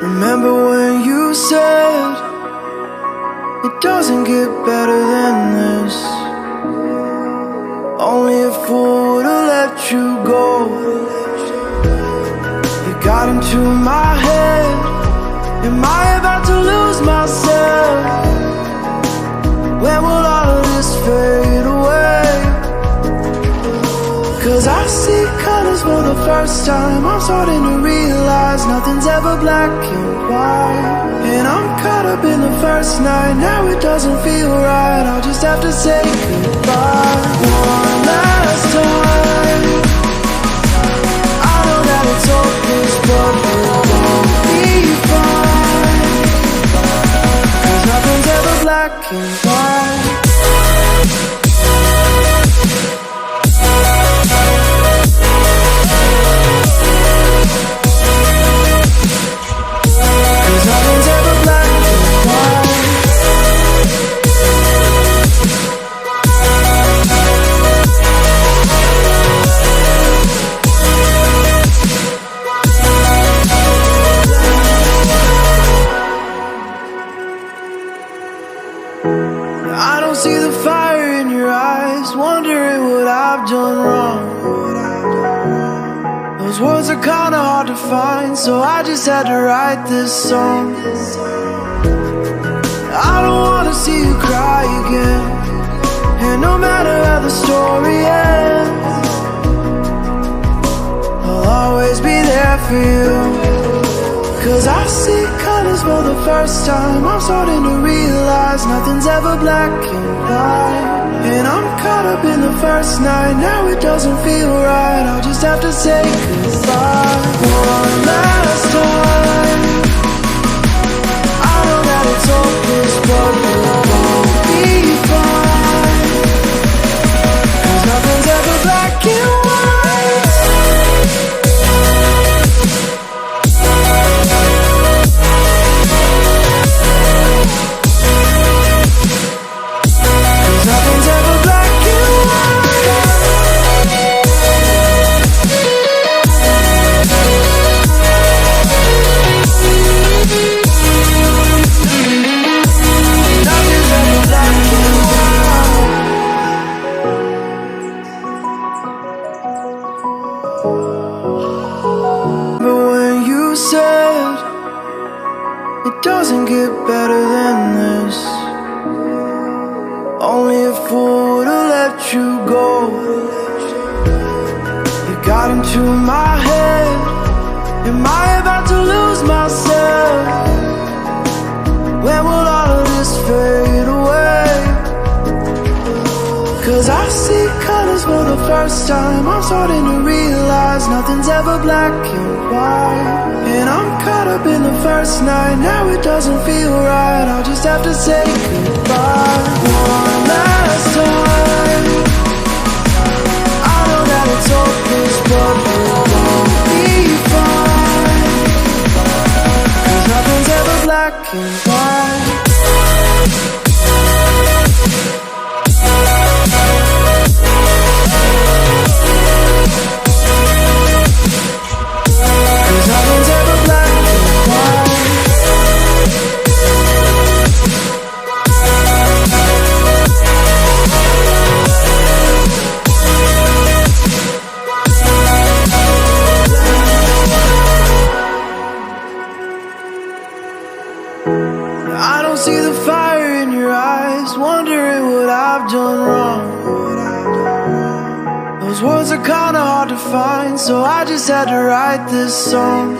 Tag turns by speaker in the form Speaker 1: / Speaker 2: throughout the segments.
Speaker 1: Remember when you said it doesn't get better than this? Only a fool would've let you go. You got into my head. Am I about to lose myself? When will all of this fade away? Cause I see colors for the first time. I'm starting to realize nothing's ever black and white. And I'm caught up in the first night. Now it doesn't feel right. I'll just have to say goodbye one last time. I know that it's hopeless, but it won't be fine. Cause nothing's ever black and white. I don't see the fire in your eyes, wondering what I've done wrong. Those words are kinda hard to find, so I just had to write this song. I don't wanna see you cry again, and no matter how the story ends, I'll always be there for you. Cause I see colors for the first time. I'm starting to realize nothing's ever black and white. And I'm caught up in the first night. Now it doesn't feel right. I'll just have to say goodbye one last time. I know that it's hopeless, but it won't be fine. Cause nothing's ever black and white. It doesn't get better than this. Only a fool would've let you go. You got into my head. Am I about to lose myself? When will all of this fade away? Cause I see colors for the first time. I'm starting to realize nothing's ever black and white. And I'm caught up in the first night. Now it doesn't feel right. I'll just have to say goodbye one last time. I know that it's hopeless, but it won't be fine. Cause nothing's ever black and white. I don't see the fire in your eyes, wondering what I've done wrong. Those words are kinda hard to find, so I just had to write this song.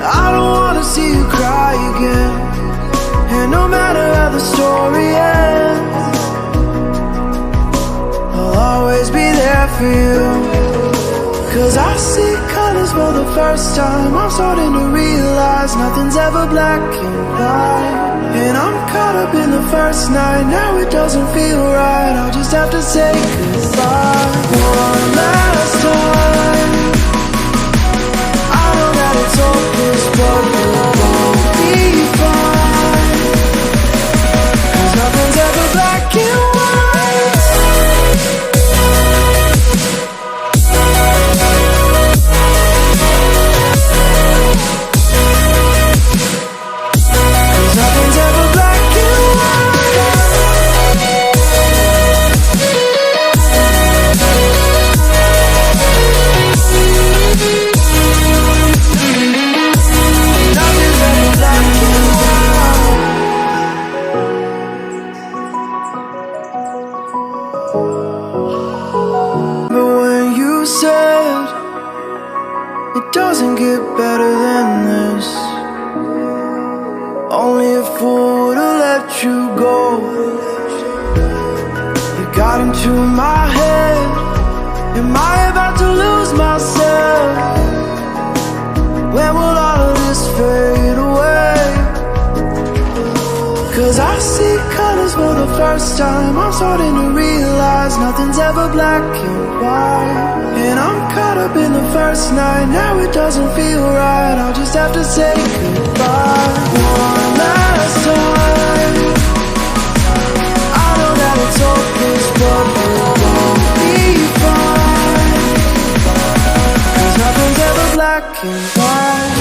Speaker 1: I don't wanna see you cry again, and no matter how the story ends, I'll always be there for you. Cause I see colors for the first time. I'm starting to realize nothing's ever black and white. And I'm caught up in the first night. Now it doesn't feel right. I'll just have to say goodbye one last time. I know that it's hopeless, but it won't be fine. Cause nothing's ever black and white. doesn't get better than this. Only a fool would've let you go. You got into my head. Am I about to lose myself? When will all of this fade away? 'Cause I see colors for the first time. I'm starting to realize nothing's ever black and white. And I'm caught up in the first night. Now it doesn't feel right. I'll just have to say goodbye one last time. I know that it's hopeless, but we'll both be fine. 'Cause nothing's ever black and white.